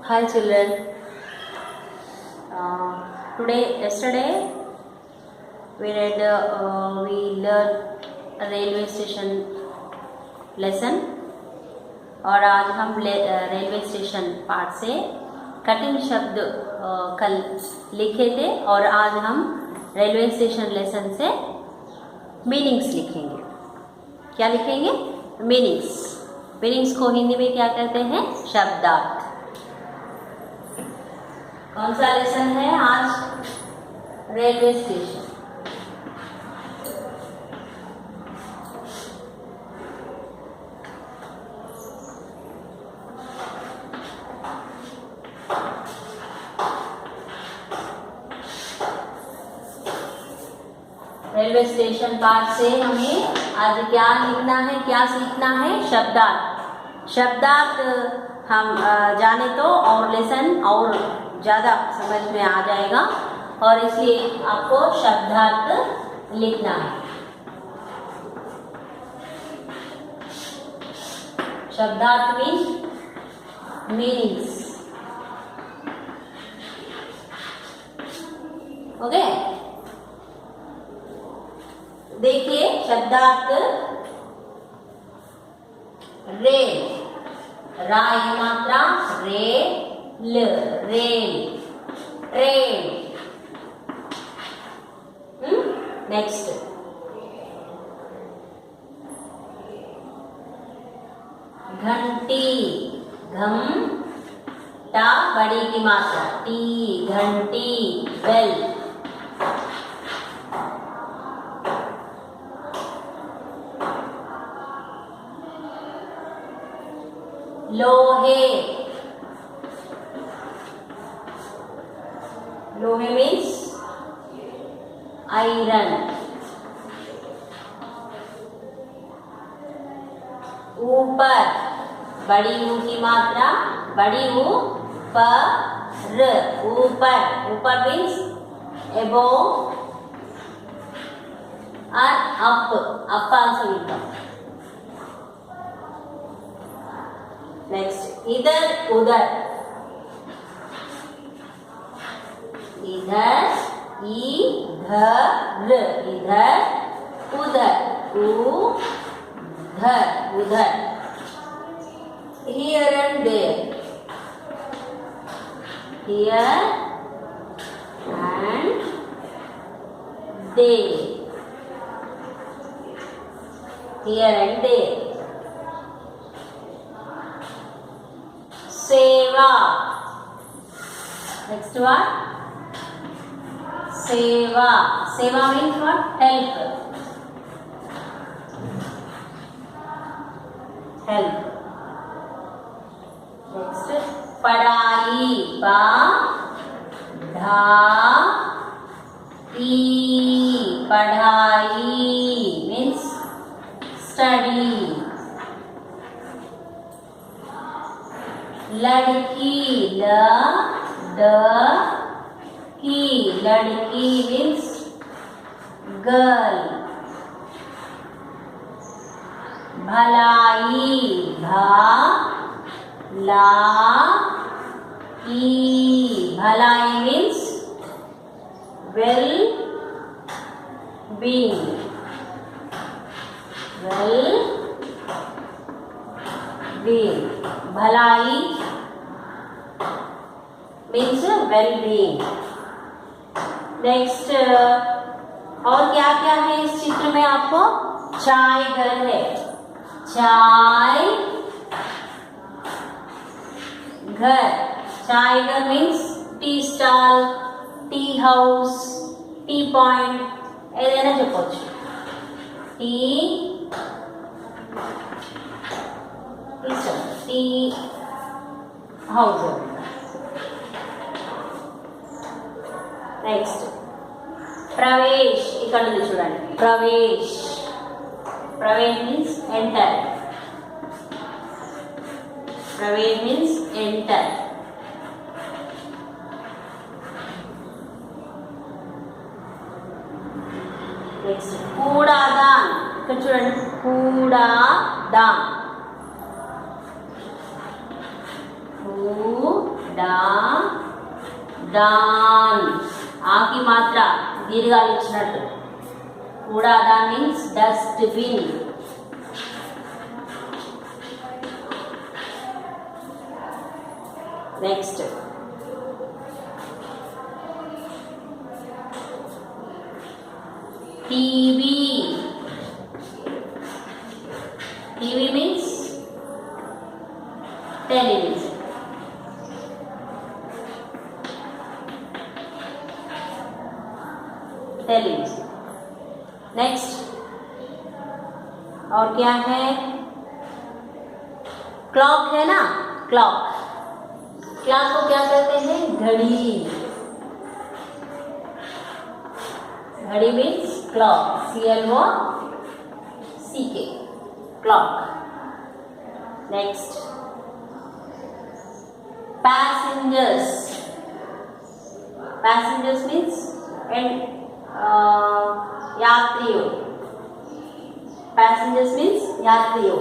Hi children. Yesterday we learned a railway station lesson और आज हम रेलवे स्टेशन पार्ट से कठिन शब्द कल लिखे थे और आज हम रेलवे स्टेशन लेसन से मीनिंग्स लिखेंगे। क्या लिखेंगे? मीनिंग्स को हिंदी में क्या कहते हैं? शब्दार्थ। कौन सा लेसन है आज? Railway station. Railway station part से हमें आज क्या लिखना है, क्या सीखना है? शब्दार्थ हम जाने तो और लेसन और ज़्यादा समझ में आ जाएगा और इसलिए आपको शब्दार्थ लिखना है। शब्दार्थ मीनिंग्स। ओके, देखिए शब्दार्थ रेल, रा ये मात्रा, रेल, ट्रेन। नेक्स्ट घंटी, घम टा बड़ी की मात्रा, टी, घंटी, बेल। लोहे मीन्स आयरन। ऊपर, बड़ी ऊ की मात्रा, बड़ी ऊ पर, ऊपर मीन्स above और up also will come. Next इधर उधर, इधर उधर, here and there, here and there, सेवा। Next what? सेवा means what? help। नेक्स्ट पढ़ाई, पढ़ाई means study। लड़की, लड़की means girl। भलाई, भलाई means well-being। भलाई means well-being। नेक्स्ट और क्या क्या है इस चित्र में? आपको चाय घर है, चाय घर means tea stall, tea house, tea point ఏదైనా చెప్పొచ్చు। Tea house. నెక్స్ట్ ప్రవేశ్, ఇక్కడ నుంచి చూడండి, ప్రవేశ్ మీన్స్ ఎంటర్, నెక్స్ట్ కూడాదాన్, ఇక్కడ చూడండి, కూడాదాన్, డా డాన్, ఆకి మాత్ర దీర్ఘాలు ఇచ్చినట్టు. కూడాదాన్ means dustbin. Next TV. TV means television. Television. Next और क्या है? क्लॉक है ना, क्लॉक. क्लॉक को क्या कहते हैं? घड़ी. घड़ी means clock, CLOCK, clock. Next passengers. Passengers means यात्रियों. Passengers means यात्रियों.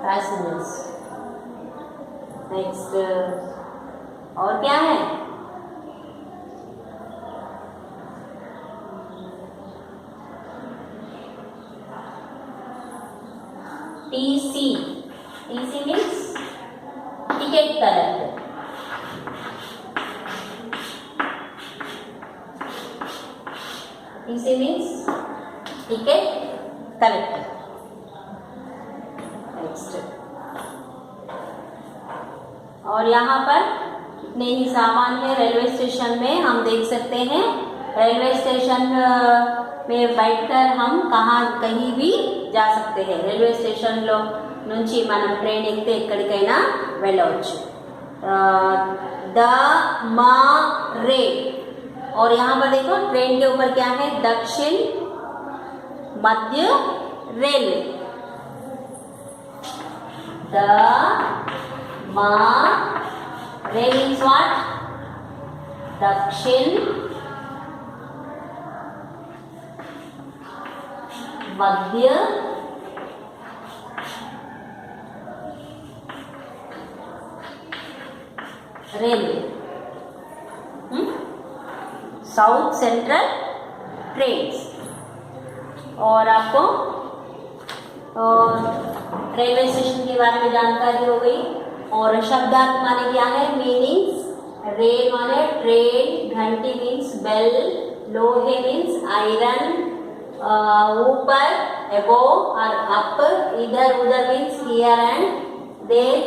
पैसेंजर्स. नेक्स्ट और क्या है? TC. TC means ticket collector. TC means ticket collector. और यहाँ पर कितने ही सामान है रेलवे स्टेशन में हम देख सकते हैं. रेलवे स्टेशन में बैठकर हम कहीं भी जा सकते हैं. रेलवे स्टेशन లో నుంచి మనం ట్రైన్ ఎక్కితే ఎక్కడికైనా వెళ్ళవచ్చు. द मा रे. और यहाँ पर देखो ट्रेन के ऊपर क्या है? दक्षिण मध्य रेलवे. द मा रे means what? दक्षिण मध्य रेलवे. South central trains. और आपको रेलवे स्टेशन के बारे में जानकारी हो गई. और शब्दार्थ माने क्या है? मीनिंग्स. रेल माने ट्रेन, घंटी मीन्स बेल, लोहे मीन्स आयरन, ऊपर एबो और अप, इधर उधर मीन्स हियर एंड देयर.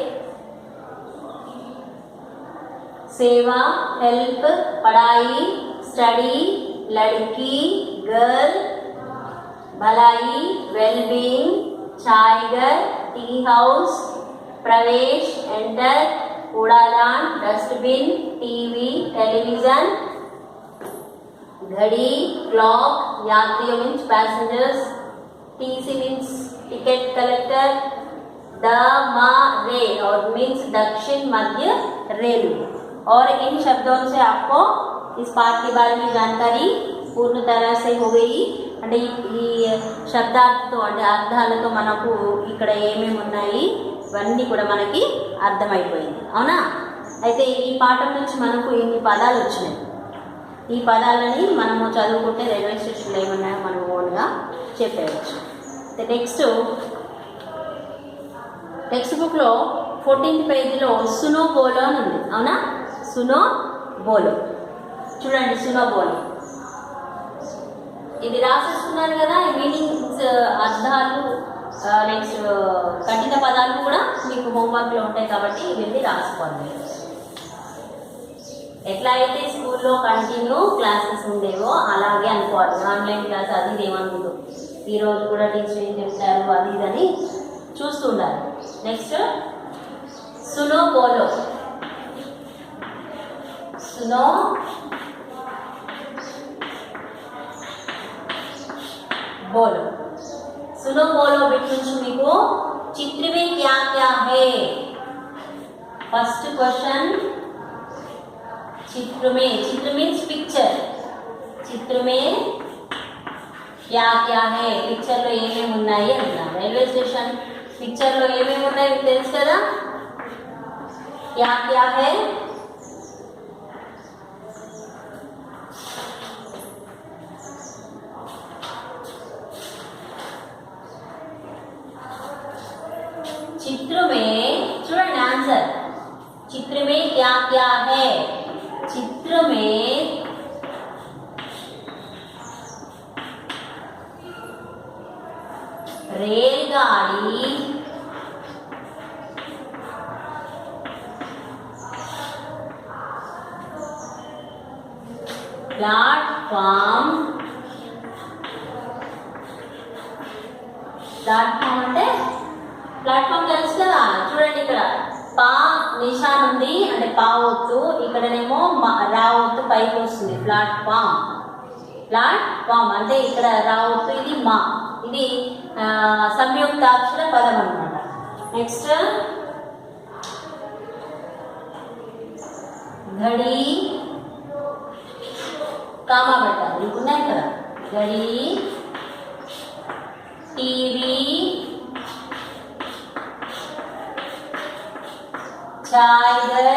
सेवा हेल्प, पढ़ाई स्टडी, लड़की गर्ल, भलाई वेलबींग, चायगर टी हाउस, प्रवेश एंटर, कूड़ादान डस्टबिन, टीवी टेलीविजन, घड़ी क्लॉक, यात्रियों means passengers, TC means ticket collector, the मा रे और मीन्स दक्षिण मध्य रेलवे. और इन शब्दों से आपको इस पाठ के बारे में जानकारी पूर्ण तरह से हो गई. అంటే ఈ శబ్దాలతో అంటే అర్థాలతో మనకు ఇక్కడ ఏమేమి ఉన్నాయి ఇవన్నీ కూడా మనకి అర్థమైపోయింది. అవునా? అయితే ఈ పాఠం నుంచి మనకు ఇన్ని పదాలు వచ్చినాయి. ఈ పదాలని మనము చదువుకుంటే రైల్వే స్టేషన్లో ఏమన్నాయో మనం ఓన్గా చెప్పేయచ్చు. టెక్స్ట్ బుక్లో 14th పేజీలో సునో బోలో అని ఉంది. అవునా? సునో బోలో చూడండి. సునో బోలో ఇది రాసేస్తున్నారు కదా, ఈ మీనింగ్స్ అర్థాలు నెక్స్ట్ కఠిన పదాలు కూడా మీకు హోంవర్క్లో ఉంటాయి కాబట్టి ఇవన్నీ రాసుకోండి. ఎట్లా అయితే స్కూల్లో కంటిన్యూ క్లాసెస్ ఉండేవో అలాగే అనుకోవాలి. ఆన్లైన్ క్లాస్ అది ఏమనుకుంటు ఈరోజు కూడా టీచర్ ఏం చెప్తారు అది ఇదని చూస్తూ ఉండాలి. నెక్స్ట్ సునో బోలో. सुनो बोलो. सुनो बोलो बिट నుంచి మీకు चित्र में क्या क्या है. फर्स्ट क्वेश्चन चित्र में. चित्र मीन्स पिक्चर. चित्र में क्या क्या है. पिक्चर లో ఏమేమి ఉన్నాయి అన్నా. రైల్వే స్టేషన్ పిక్చర్ లో ఏమేమి ఉన్నాయి మీకు తెలుసు కదా. क्या क्या है. चित्र में चूడండి आंसर. चित्र में क्या क्या है. चित्र में रेलगाड़ी, प्लेटफॉर्म. प्लेटफॉर्म అంటే ప్లాట్ఫామ్ తెలుసు కదా. చూడండి ఇక్కడ పా నిషాన్ ఉంది అంటే పా ఒత్తు, ఇక్కడనేమో రా ఒత్తు పైకి వస్తుంది. ప్లాట్ఫామ్. ప్లాట్ఫామ్ అంటే ఇక్కడ రా ఒత్తు, ఇది మా, ఇది సంయుక్తాక్షర పదం అన్నమాట. నెక్స్ట్ घड़ी కామా పెట్టాలి. మీకు ఉన్నాయి కదా घड़ी, टीवी, चार्जर,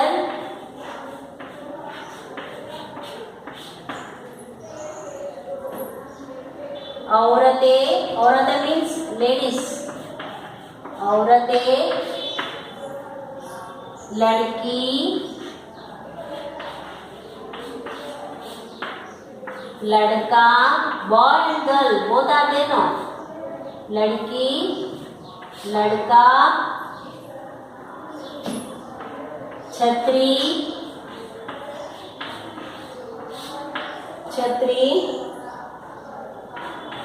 औरतें. औरतें मीन्स लेडीज. औरतें, लड़की, लड़का. Boy and girl both are there no. लड़की, लड़का, छतरी, छतरी,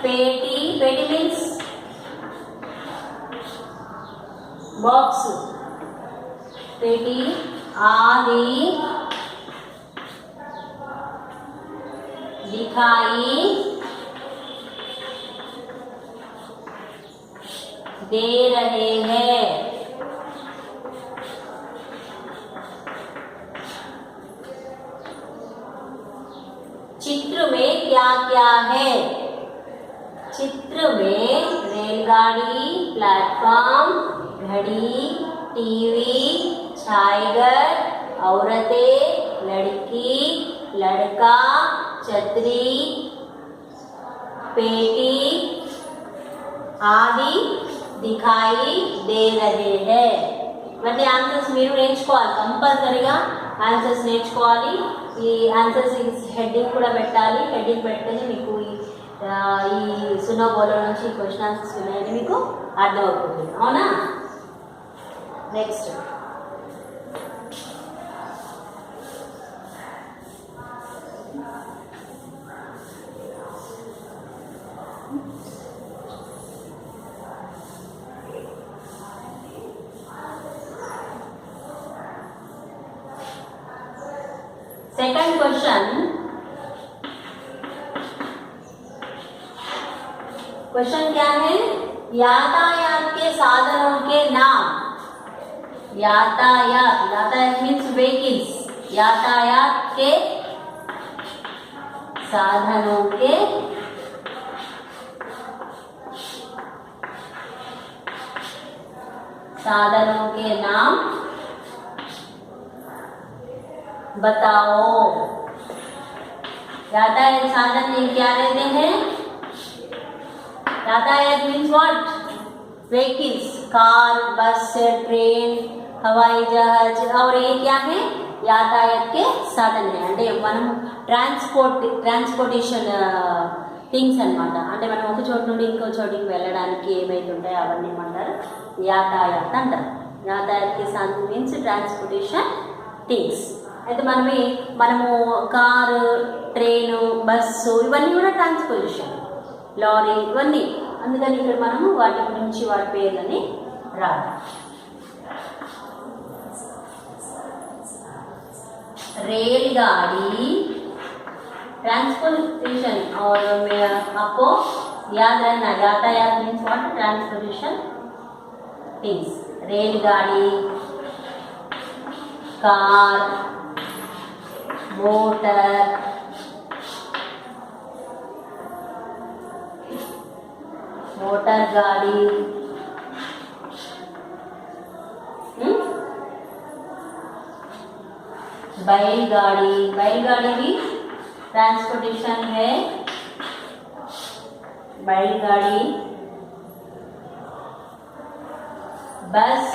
पेटी. पेटी मीन्स बॉक्स. पेटी, आदि, दिखाई दे रहे हैं. चित्र में क्या क्या है. चित्र में रेलगाड़ी, प्लेटफॉर्म, घड़ी, टीवी, टाइगर, औरतें, लड़की, लड़का, छतरी, पेटी आदि दिखाई दे रहे हैं. ఇవన్నీ ఆన్సర్స్ మీరు నేర్చుకోవాలి. కంపల్సరీగా ఆన్సర్స్ నేర్చుకోవాలి. ఈ ఆన్సర్స్ హెడ్డింగ్ కూడా పెట్టాలి. హెడ్డింగ్ పెడితేనే మీకు ఈ సునో బోలో నుంచి క్వశ్చన్ ఆన్సర్స్ ఉన్నాయని మీకు అర్థమవుతుంది. అవునా. Next second question. क्वेश्चन क्या है. यातायात के साधनों के नाम. यातायात. यातायात मीन्स व्हीकल्स. यातायात के साधनों के नाम बताओ. यातायात साधन क्या रहते हैं. यातायात मीन्स व्हाट. व्हीकल्स. कार, बस, ट्रेन, हवाई जहाज. और ये क्या है. यातायात के साधन है. అంటే మనం ట్రాన్స్పోర్టేషన్ థింగ్స్ అనమాట. అంటే మనం ఒక చోటు నుండి ఇంకో చోటికి వెళ్ళడానికి ఏమైతే ఉంటాయో అవన్నీ ఏమంటారు, యాతాయాత్ అంటారు. యాతాయాత్కి సాధన మీన్స్ ట్రాన్స్పోర్టేషన్ థింగ్స్. అయితే మనము కారు, ట్రైను, బస్సు ఇవన్నీ కూడా ట్రాన్స్పోర్టేషన్, లారీ ఇవన్నీ. అందుకని ఇక్కడ మనము వాటి గురించి వాటి పేర్లని రాదు. रेलगाड़ी ट्रांसपोर्टेशन और आपको याद रहना यातायात मीन्स व्हाट, ट्रांसपोर्टेशन थिंग्स. रेलगाड़ी, कार, मोटर, मोटर गाड़ी, बैलगाड़ी. बैलगाड़ी भी ट्रांसपोर्टेशन है. बैलगाड़ी, बस,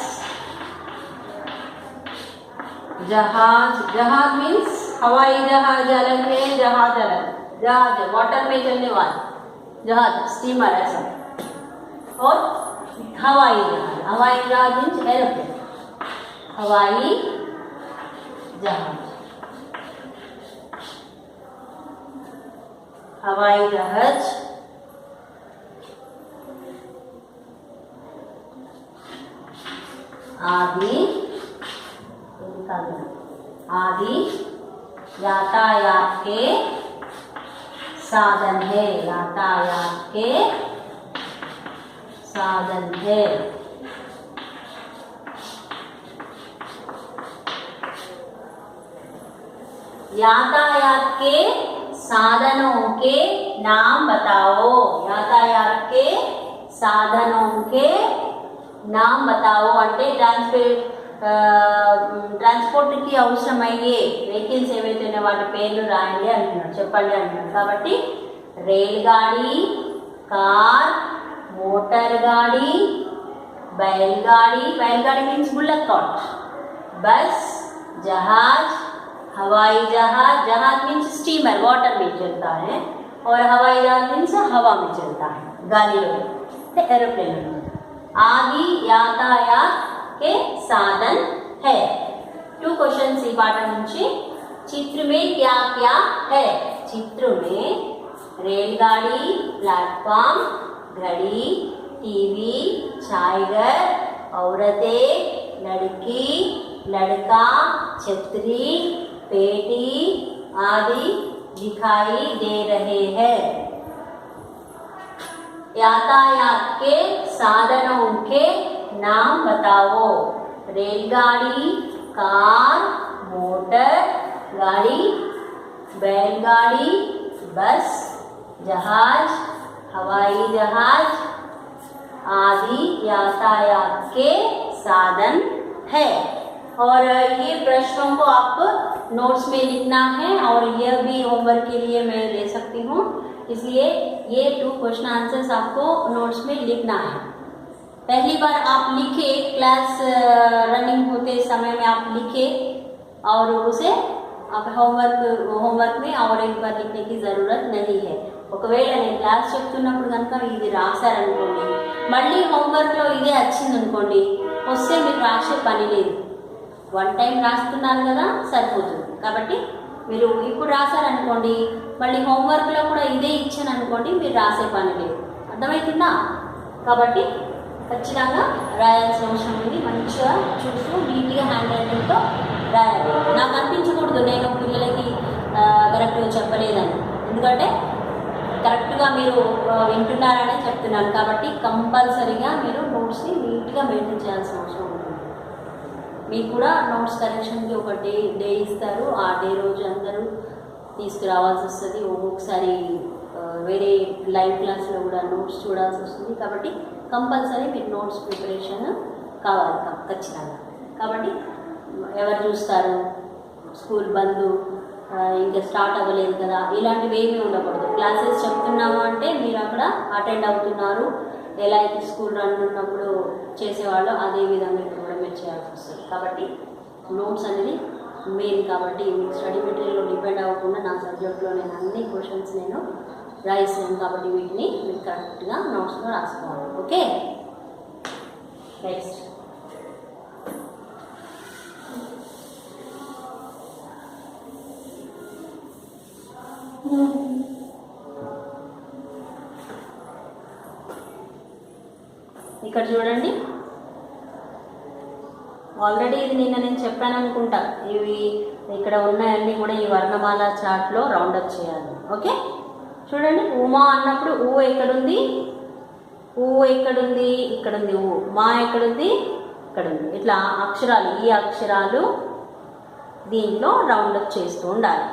जहाज. जहाज मीन्स हवाई जहाज अलग है, जहाज अलग. जहाज वाटर में चलने वाला जहाज, स्टीमर ऐसा. और हवाई जहाज, हवाई जहाज मीन्स एरोप्लेन, हवाई जहाज. हवाई जहाज, आदि आदि यातायात के साधन है. यातायात के साधन है. यातायात के साधनों के नाम बताओ. यातायात के साधनों के नाम बताओ అంటే ట్రాన్స్పోర్ట్కి అవసరమయ్యే వెహికల్స్ ఏవైతే వాటి పేర్లు రాయండి అంటున్నాడు, చెప్పండి అంటున్నాడు. కాబట్టి రైల్గాడి, కార్, మోటార్ గాడి, बैलगाड़ी. बैलगाड़ी मीन्स बुलेट कार्ट. बस, जहाज, हवाई जहाज. जहाज मीन्स स्टीमर, वाटर में चलता है. और हवाई जहाज मीन्स हवा में चलता है, गाड़ियों में, एरोप्लेन में. आदि यातायात के साधन है. 2 क्वेश्चन ఈ పాఠం నుంచి. चित्र में क्या क्या है? चित्र में रेलगाड़ी, प्लेटफॉर्म, घड़ी, टीवी, चायगर, औरतें, लड़की, लड़का, छतरी, पेटी आदि दिखाई दे रहे हैं. यातायात के साधनों के नाम बताओ. रेलगाड़ी, कार, मोटर गाड़ी, बैलगाड़ी, बस, जहाज, हवाई जहाज आदि यातायात के साधन है. और ये प्रश्नों को आप नोट्स में लिखना है और यह भी होमवर्क के लिए मैं ले सकती हूँ, इसलिए ये 2 क्वेश्चन आंसर्स आपको नोट्स में लिखना है. पहली बार आप लिखे, क्लास रनिंग होते समय में आप लिखे और उसे आप होमवर्क में और एक बार लिखने की ज़रूरत नहीं है. ఒకవేళ నేను క్లాస్ చెప్తున్నప్పుడు కనుక ఇది రాశారనుకోండి, మళ్ళీ హోంవర్క్లో ఇదే వచ్చిందనుకోండి, వస్తే మీరు రాసే పని లేదు. 1 టైం రాస్తున్నారు కదా, సరిపోతుంది. కాబట్టి మీరు ఇప్పుడు రాశారనుకోండి, మళ్ళీ హోంవర్క్లో కూడా ఇదే ఇచ్చాను అనుకోండి, మీరు రాసే పని లేదు. అర్థమవుతుందా? కాబట్టి ఖచ్చితంగా రాయాల్సిన అవసరం ఉంది. మంచిగా చూస్తూ నీట్గా హ్యాండ్ రైటింగ్తో రాయాలి. నాకు అనిపించకూడదు నేను పిల్లలకి కరెక్ట్గా చెప్పలేదని, ఎందుకంటే కరెక్ట్గా మీరు వింటున్నారనే చెప్తున్నాను. కాబట్టి కంపల్సరీగా మీరు నోట్స్ని నీట్గా మెయింటైన్ చేయాల్సిన అవసరం ఉంటుంది. మీకు కూడా నోట్స్ కరెక్షన్కి ఒక డే ఇస్తారు. ఆ డే రోజు అందరూ తీసుకురావాల్సి వస్తుంది. ఒక్కొక్కసారి వేరే లైవ్ క్లాస్లో కూడా నోట్స్ చూడాల్సి వస్తుంది. కాబట్టి కంపల్సరీ మీరు నోట్స్ ప్రిపరేషన్ కావాలి ఖచ్చితంగా. కాబట్టి ఎవరు చూస్తారు, స్కూల్ బంద్ ఇంకా స్టార్ట్ అవ్వలేదు కదా, ఇలాంటివి ఏమీ ఉండకూడదు. క్లాసెస్ చెప్తున్నాము అంటే మీరు అక్కడ అటెండ్ అవుతున్నారు. ఎలా అయితే స్కూల్ రన్ ఉన్నప్పుడు చేసేవాళ్ళు అదే విధంగా ఇప్పుడు కూడా మీరు చేయాల్సి వస్తుంది. కాబట్టి నోట్స్ అనేది మెయిన్. కాబట్టి మీకు స్టడీ మెటీరియల్లో డిపెండ్ అవ్వకుండా నా సబ్జెక్ట్లో నేను అన్ని క్వశ్చన్స్ నేను రాయిస్తున్నాను కాబట్టి వీటిని మీరు కరెక్ట్గా నోట్స్లో రాసుకోవాలి. ఓకే, నెక్స్ట్ ఇక్కడ చూడండి. ఆల్రెడీ ఇది నిన్న నేను చెప్పాను అనుకుంటా. ఇవి ఇక్కడ ఉన్నాయన్నీ కూడా ఈ వర్ణమాల చార్ట్లో రౌండప్ చేయాలి. ఓకే, చూడండి. ఉమా అన్నప్పుడు ఊ ఎక్కడుంది, ఊ ఎక్కడుంది, ఇక్కడ ఉంది. ఊ. మా ఎక్కడుంది, ఇక్కడ ఉంది. ఇట్లా అక్షరాలు, ఈ అక్షరాలు దీంట్లో రౌండప్ చేస్తూ ఉండాలి.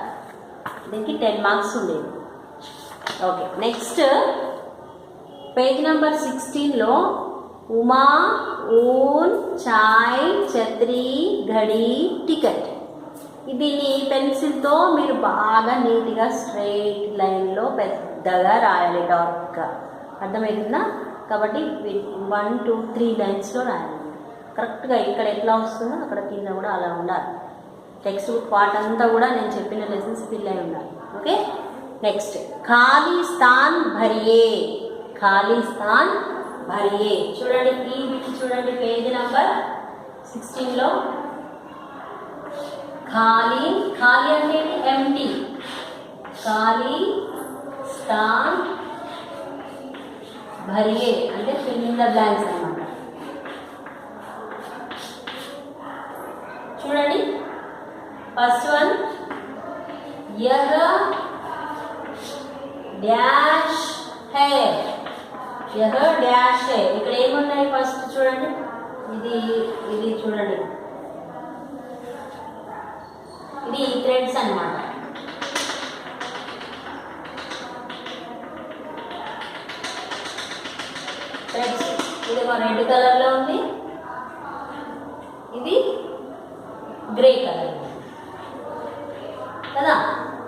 దీనికి 10 మార్క్స్ ఉండేది. ఓకే, నెక్స్ట్ పేజ్ నెంబర్ 16లో ఉమా, ఊన్, చాయ్, ఛత్రి, ఘడి, టికెట్. దీన్ని పెన్సిల్తో మీరు బాగా నీట్గా స్ట్రైట్ లైన్లో పెద్దగా రాయాలి, డార్క్గా. అర్థమవుతుందా? కాబట్టి 1, 2, 3 లైన్స్లో రాయాలి. కరెక్ట్గా ఇక్కడ ఎట్లా వస్తుందో అక్కడ కింద కూడా అలా ఉండాలి. టెక్స్ట్ బుక్ పార్ట్ అంతా కూడా నేను చెప్పిన లెసన్స్ ఫిల్ అయి ఉండాలి. ఓకే, నెక్స్ట్ ఖాళీ స్థాన్ భరియే, ఖాళీ స్థాన్ భరియే. చూడండి, ఈ బిట్ చూడండి, పేజ్ నెంబర్ 16లో ఖాళీ, ఖాళీ అంటే ఎంటీ, ఖాళీ స్థాన్ భరియే అంటే ఫిల్ ఇన్ ద బ్లాంక్స్ అన్నమాట. చూడండి, ఫస్ట్ వన్ యహ్ డాష్ హై, యహ్ డాష్ హై. ఇక్కడ ఏమున్నాయి ఫస్ట్ చూడండి, ఇది చూడండి, ఇది థ్రెడ్స్ అన్నమాట. థ్రెడ్స్, ఇది ఒక రెడ్ కలర్లో ఉంది, ఇది గ్రే కలర్ కదా.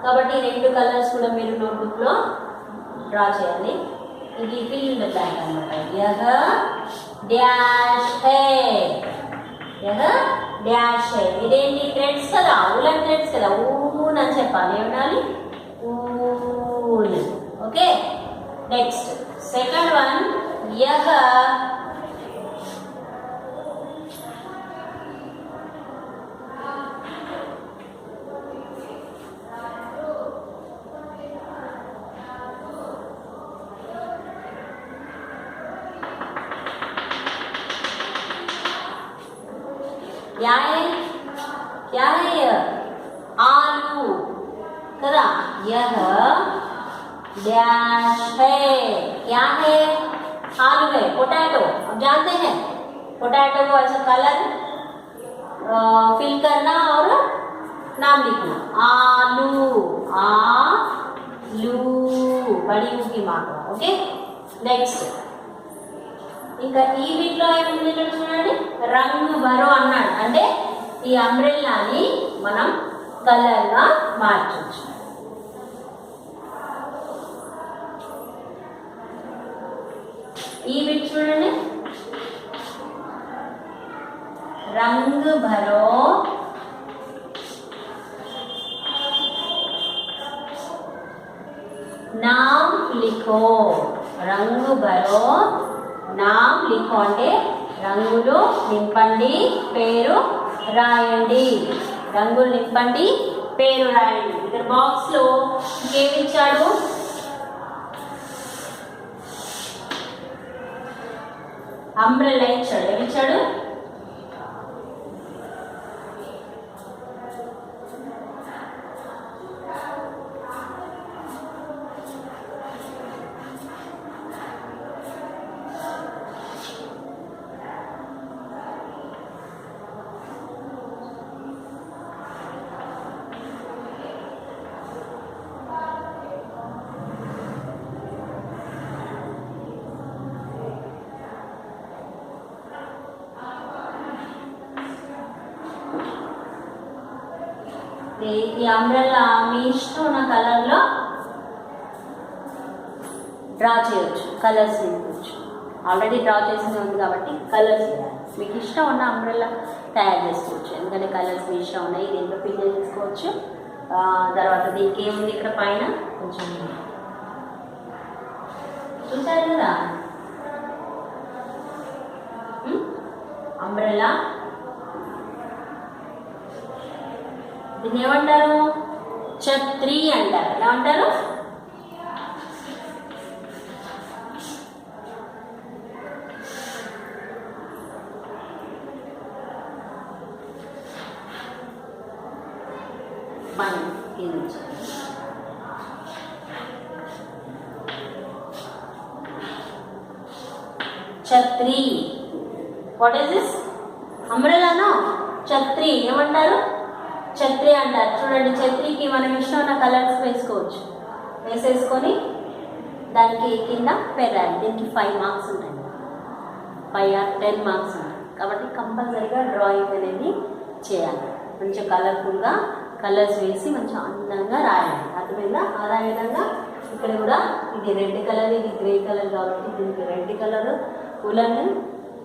కాబట్టి 2 కలర్స్ కూడా మీరు నోట్బుక్లో డ్రా చేయాలి. ఇది ఫిల్ ఇన్ ద బ్లాంక్ అన్నమాట. యహ్ డాష్ హై, యహ్ డాష్ హై. ఇదేంటి థ్రెడ్స్ కదా, ఉలన్ థ్రెడ్స్ కదా. ఊన్ అని చెప్పాలి, ఏమనాలి, ఊన్. ఓకే, నెక్స్ట్ సెకండ్ వన్ యహ్ क्या है, क्या है यह, आलू कदा. यह डैश है, क्या है, आलू है, पोटैटो. अब जानते हैं पोटैटो को ऐसा कलर फिल करना और नाम लिखना. आलू, आलू, बड़ी ऊ की मात्रा. ओके, नेक्स्ट ఇంకా ఈ వీటిలో ఏముంది ఇక్కడ చూడండి, రంగు భరో అన్నాడు. అంటే ఈ అంబ్రెల్లాని మనం కలర్గా మార్చవచ్చు. ఈ వీటి చూడండి, రంగు భరో నామ్ లిఖో, రంగు భరో నామ్ లిఖో అంటే రంగులు నింపండి, పేరు రాయండి. రంగులు నింపండి, పేరు రాయండి. ఇక్కడ బాక్స్లో ఇంకేమి ఇచ్చాడు, అంబ్రెల్లా ఇచ్చాడు. ఏమి ఇచ్చాడు, ఈ అంబ్రెల్లా మీ ఇష్టం ఉన్న కలర్లో డ్రా చేయొచ్చు, కలర్స్ నింపచ్చు. ఆల్రెడీ డ్రా చేసింది ఉంది కాబట్టి కలర్స్ వేయాలి. మీకు ఇష్టం ఉన్న అంబ్రెల్లా తయారు చేసుకోవచ్చు, ఎందుకంటే కలర్స్ మీ ఇష్టం ఉన్నాయి. దీంట్లో ఫిల్ చేసుకోవచ్చు. తర్వాత దీనికి ఏముంది ఇక్కడ పైన కొంచెం, ఇక్కడ చూడండి, ఇక్కడ 2 కలర్స్ ఉన్నాయి. 2 కలర్స్ ఫిల్ చేసుకోవచ్చు. 2 కలర్స్ ఫిల్ చేసుకున్న తర్వాత ఇక్కడ 2 కలర్స్ అంబ్రెలా. దీన్ని ఏమంటారు? ఛత్రి అంటారు. ఏమంటారు? ఛత్రి. What is this? అంబ్రెలానో ఛత్రి ఏమంటారు? ఛత్రి అంటారు. చూడండి, ఛత్రికి మనం ఇష్టమైన కలర్స్ వేసుకోవచ్చు. వేసేసుకొని దానికి కింద పెరాలి. దీనికి 5 మార్క్స్ ఉంటాయి, 5 or 10 మార్క్స్ ఉంటాయి. కాబట్టి కంపల్సరీగా డ్రాయింగ్ అనేది చేయాలి. మంచిగా కలర్ఫుల్గా కలర్స్ వేసి మంచిగా అందంగా రాయాలి. అర్థమైందా? అదే విధంగా ఇక్కడ కూడా ఇది రెడ్ కలర్, ఇది గ్రే కలర్ కాబట్టి దీనికి రెడ్ కలర్ ఉలన్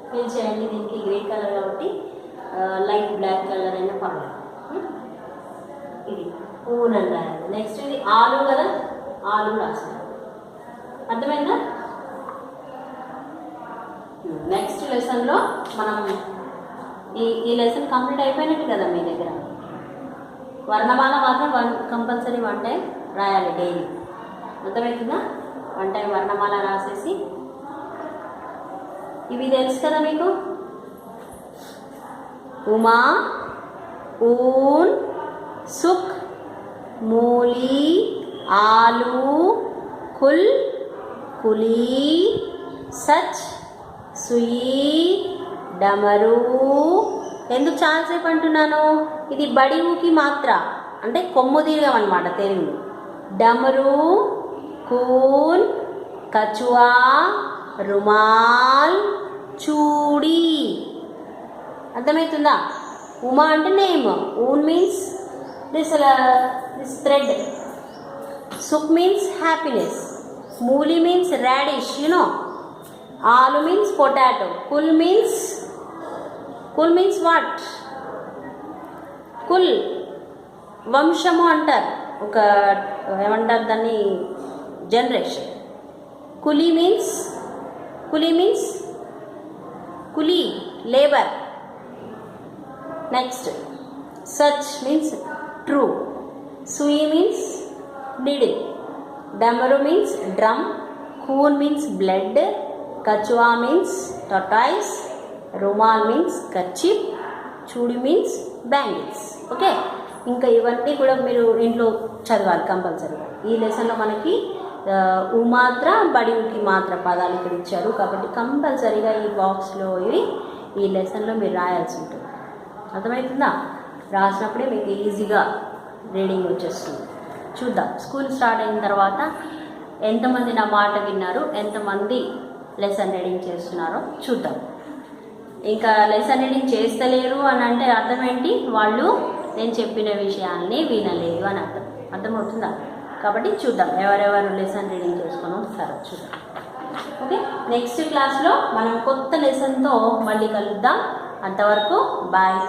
ఫిల్ చేయండి. దీనికి గ్రే కలర్ కాబట్టి లైట్ బ్లాక్ కలర్ అయినా పర్లేదు. ఇది పూనని రాయాలి. నెక్స్ట్ ఇది ఆలు కదా, ఆలు రాస్తారు. అర్థమైందా? నెక్స్ట్ లెసన్లో మనం ఈ లెసన్ కంప్లీట్ అయిపోయినట్టు కదా మీ దగ్గర. వర్ణమాల మాత్రం కంపల్సరీ 1 టైం రాయాలి డైలీ. అర్థమవుతుందా? 1 టైం వర్ణమాల రాసేసి, ఇవి తెలుసు కదా మీకు, ఉమా, ఊన్, సుక్, మూలి, ఆలు, కుల్, కులి, సచ్, సుయి, డమరు. ఎందుకు చాలాసేపు అంటున్నాను? ఇది బడివుకి మాత్ర అంటే కొమ్ము దీర్ఘం అనమాట తెలుగు. డమరు, కూన్, కచువా, రుమాల్, చూడి. అర్థమవుతుందా? ఉమా అంటే నేమ్, ఊన్ మీన్స్ దిస్ థ్రెడ్, సుక్ మీన్స్ హ్యాపీనెస్, మూలి మీన్స్ రాడిష్, ఆలు మీన్స్ పొటాటో, కుల్ మీన్స్ వాట్? కుల్ వంశము అంటారు, ఒక ఏమంటారు దాన్ని, జనరేషన్. కులి మీన్స్ కులి లేబర్. నెక్స్ట్ సచ్ మీన్స్ ట్రూ, సుయి మీన్స్ నీడిల్, డమరు మీన్స్ డ్రమ్, కూన్ మీన్స్ బ్లడ్, కచువా మీన్స్ టొటాయిస్, రుమాల్ మీన్స్ కర్చీఫ్, చూడి మీన్స్ బ్యాంగిల్స్. ఓకే, ఇంకా ఇవన్నీ కూడా మీరు ఇంట్లో చదవాలి కంపల్సరీగా. ఈ లెసన్లో మనకి మాత్ర బడికి మాత్ర పదాలు ఇక్కడ ఇచ్చారు కాబట్టి కంపల్సరీగా ఈ బాక్స్లో ఇవి ఈ లెసన్లో మీరు రాయాల్సి ఉంటుంది. అర్థమవుతుందా? రాసినప్పుడే మీకు ఈజీగా రీడింగ్ వచ్చేస్తుంది. చూద్దాం స్కూల్ స్టార్ట్ అయిన తర్వాత ఎంతమంది నా మాట విన్నారు, ఎంతమంది లెసన్ రీడింగ్ చేస్తున్నారో చూద్దాం. ఇంకా లెసన్ రీడింగ్ చేస్తలేరు అని అంటే అర్థం ఏంటి? వాళ్ళు నేను చెప్పిన విషయాల్ని వినలేదు అని అర్థమవుతుందా? కాబట్టి చూద్దాం ఎవరెవరు లెసన్ రీడింగ్ చేసుకొని వస్తారో చూద్దాం. ఓకే, నెక్స్ట్ క్లాస్లో మనం కొత్త లెసన్తో మళ్ళీ కలుద్దాం. అంతవరకు బాయ్.